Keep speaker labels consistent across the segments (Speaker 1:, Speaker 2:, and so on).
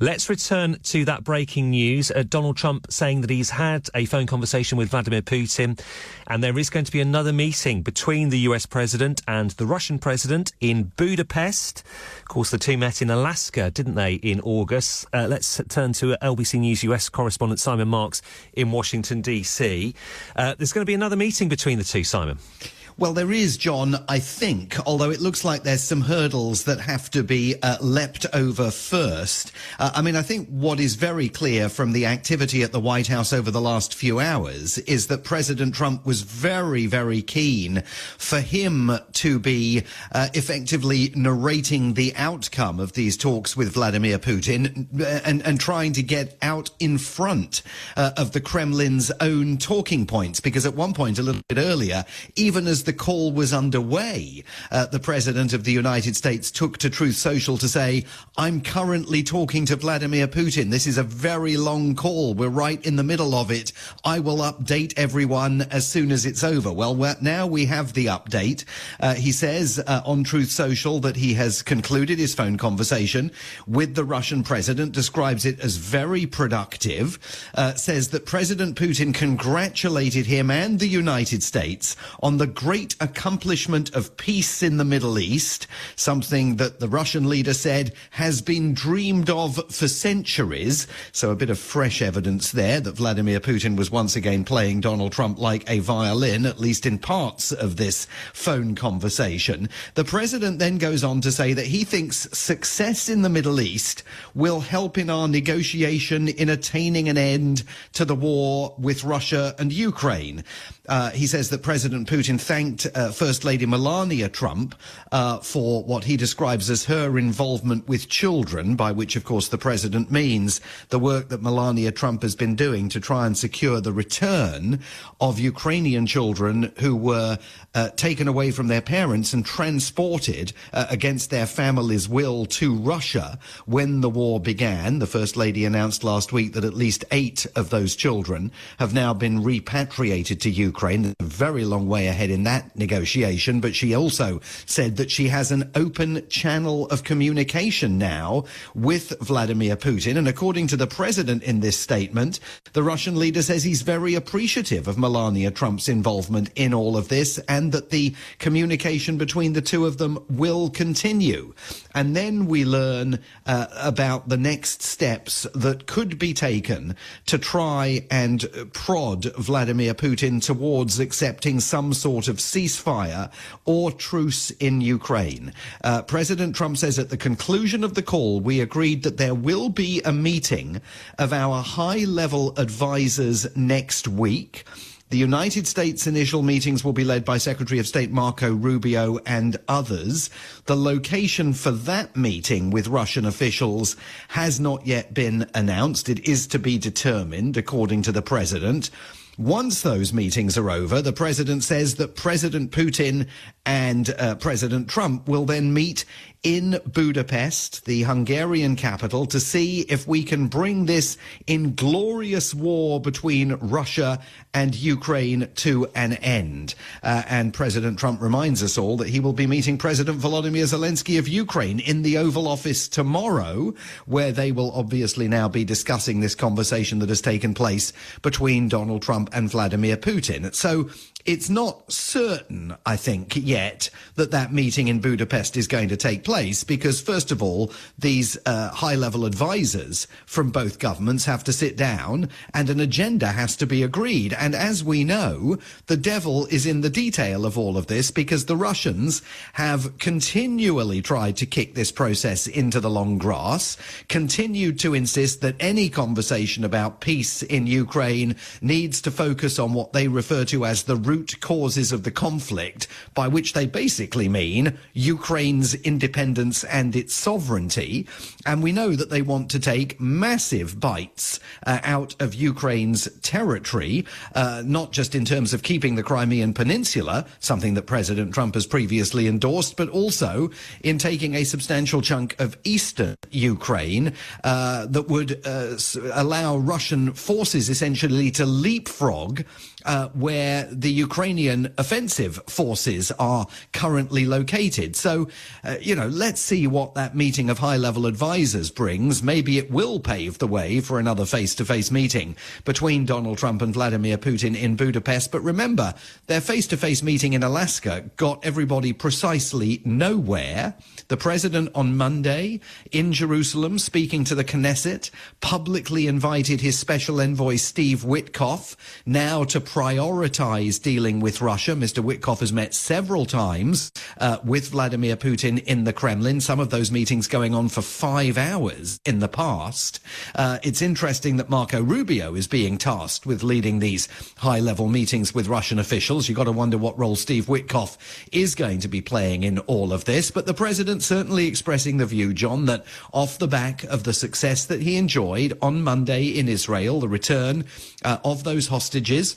Speaker 1: Let's return to that breaking news. Donald Trump saying that he's had a phone conversation with Vladimir Putin, and there is going to be another meeting between the US president and the Russian president in Budapest. Of course, the two met in Alaska, didn't they, in August? Let's turn to LBC News US correspondent Simon Marks in Washington, D.C. There's going to be another meeting between the two, Simon.
Speaker 2: Well, there is, John, I think, although it looks like there's some hurdles that have to be leapt over first. I think what is very clear from the activity at the White House over the last few hours is that President Trump was very, very keen for him to be effectively narrating the outcome of these talks with Vladimir Putin and trying to get out in front of the Kremlin's own talking points, because at one point a little bit earlier, even as the call was underway, the President of the United States took to Truth Social to say, I'm currently talking to Vladimir Putin. This is a very long call. We're right in the middle of it. I will update everyone as soon as it's over. Well, now we have the update. He says on Truth Social that he has concluded his phone conversation with the Russian president, describes it as very productive, says that President Putin congratulated him and the United States on the great accomplishment of peace in the Middle East, something that the Russian leader said has been dreamed of for centuries. So a bit of fresh evidence there that Vladimir Putin was once again playing Donald Trump like a violin, at least in parts of this phone conversation. The president then goes on to say that he thinks success in the Middle East will help in our negotiation in attaining an end to the war with Russia and Ukraine. He says that President Putin thanked First Lady Melania Trump for what he describes as her involvement with children, by which, of course, the president means the work that Melania Trump has been doing to try and secure the return of Ukrainian children who were taken away from their parents and transported against their family's will to Russia when the war began. The First Lady announced last week that at least 8 of those children have now been repatriated to Ukraine. A very long way ahead in that negotiation, but she also said that she has an open channel of communication now with Vladimir Putin. And according to the president in this statement, the Russian leader says he's very appreciative of Melania Trump's involvement in all of this and that the communication between the two of them will continue. And then we learn about the next steps that could be taken to try and prod Vladimir Putin towards accepting some sort of ceasefire or truce in Ukraine. President Trump says at the conclusion of the call, we agreed that there will be a meeting of our high-level advisors next week. The United States initial meetings will be led by Secretary of State Marco Rubio and others. The location for that meeting with Russian officials has not yet been announced. It is to be determined, according to the president. Once those meetings are over, the president says that President Putin and President Trump will then meet in Budapest, the Hungarian capital, to see if we can bring this inglorious war between Russia and Ukraine to an end. And President Trump reminds us all that he will be meeting President Volodymyr Zelensky of Ukraine in the Oval Office tomorrow, where they will obviously now be discussing this conversation that has taken place between Donald Trump and Vladimir Putin. So it's not certain, I think, yet that meeting in Budapest is going to take place because, first of all, these high-level advisors from both governments have to sit down and an agenda has to be agreed. And as we know, the devil is in the detail of all of this because the Russians have continually tried to kick this process into the long grass, continued to insist that any conversation about peace in Ukraine needs to focus on what they refer to as the root causes of the conflict, by which they basically mean Ukraine's independence and its sovereignty. And we know that they want to take massive bites out of Ukraine's territory, not just in terms of keeping the Crimean Peninsula, something that President Trump has previously endorsed, but also in taking a substantial chunk of eastern Ukraine that would allow Russian forces essentially to leapfrog where the Ukrainian offensive forces are currently located. So, let's see what that meeting of high-level advisers brings. Maybe it will pave the way for another face-to-face meeting between Donald Trump and Vladimir Putin in Budapest. But remember, their face-to-face meeting in Alaska got everybody precisely nowhere. The president on Monday in Jerusalem, speaking to the Knesset, publicly invited his special envoy Steve Witkoff now to prioritize dealing with Russia. Mr. Witkoff has met several times with Vladimir Putin in the Kremlin, some of those meetings going on for 5 hours in the past. It's interesting that Marco Rubio is being tasked with leading these high-level meetings with Russian officials. You've got to wonder what role Steve Witkoff is going to be playing in all of this. But the president certainly expressing the view, John, that off the back of the success that he enjoyed on Monday in Israel, the return of those hostages,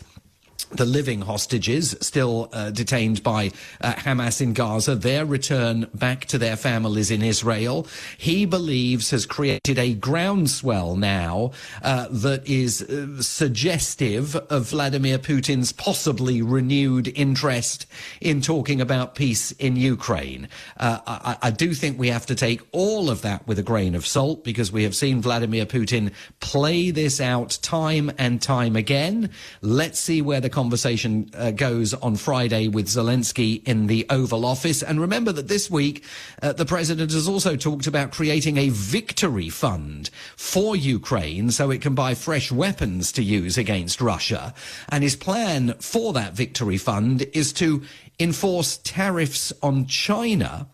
Speaker 2: the living hostages still detained by Hamas in Gaza, their return back to their families in Israel, he believes has created a groundswell now that is suggestive of Vladimir Putin's possibly renewed interest in talking about peace in Ukraine. I do think we have to take all of that with a grain of salt, because we have seen Vladimir Putin play this out time and time again. Let's see where the conversation goes on Friday with Zelensky in the Oval Office. And remember that this week, the president has also talked about creating a victory fund for Ukraine so it can buy fresh weapons to use against Russia. And his plan for that victory fund is to enforce tariffs on China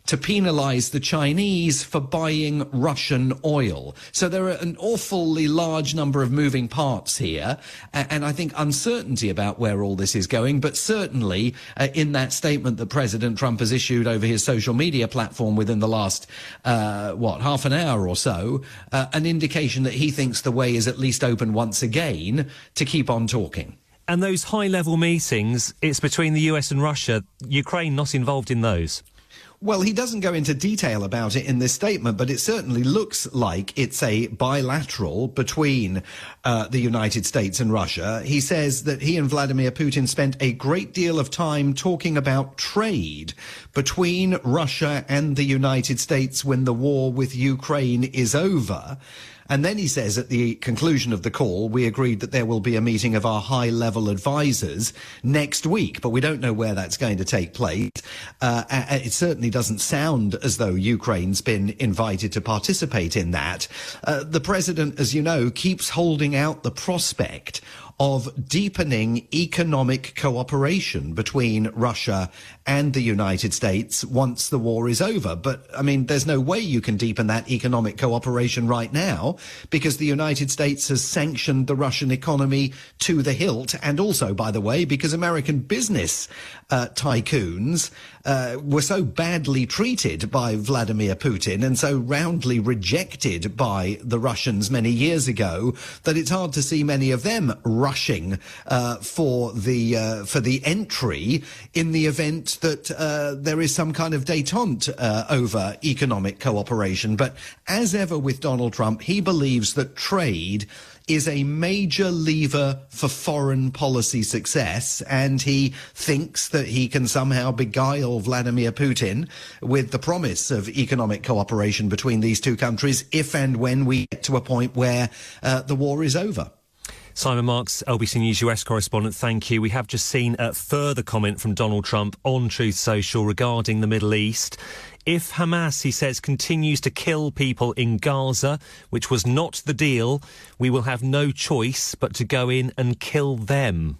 Speaker 2: to penalize the Chinese for buying Russian oil. So there are an awfully large number of moving parts here, and I think uncertainty about where all this is going. But certainly in that statement that President Trump has issued over his social media platform within the last, half an hour or so, an indication that he thinks the way is at least open once again to keep on talking.
Speaker 1: And those high-level meetings, it's between the US and Russia. Ukraine not involved in those.
Speaker 2: Well, he doesn't go into detail about it in this statement, but it certainly looks like it's a bilateral between the United States and Russia. He says that he and Vladimir Putin spent a great deal of time talking about trade between Russia and the United States when the war with Ukraine is over. And then he says at the conclusion of the call, we agreed that there will be a meeting of our high-level advisors next week, but we don't know where that's going to take place. It certainly doesn't sound as though Ukraine's been invited to participate in that. The president, as you know, keeps holding out the prospect of deepening economic cooperation between Russia and the United States once the war is over. But, I mean, there's no way you can deepen that economic cooperation right now, because the United States has sanctioned the Russian economy to the hilt. And also, by the way, because American business tycoons were so badly treated by Vladimir Putin and so roundly rejected by the Russians many years ago that it's hard to see many of them rushing for the entry in the event that there is some kind of détente over economic cooperation. But as ever with Donald Trump, he believes that trade is a major lever for foreign policy success, and he thinks that he can somehow beguile Vladimir Putin with the promise of economic cooperation between these two countries if and when we get to a point where the war is over.
Speaker 1: Simon Marks, LBC News US correspondent, thank you. We have just seen a further comment from Donald Trump on Truth Social regarding the Middle East. If Hamas, he says, continues to kill people in Gaza, which was not the deal, we will have no choice but to go in and kill them.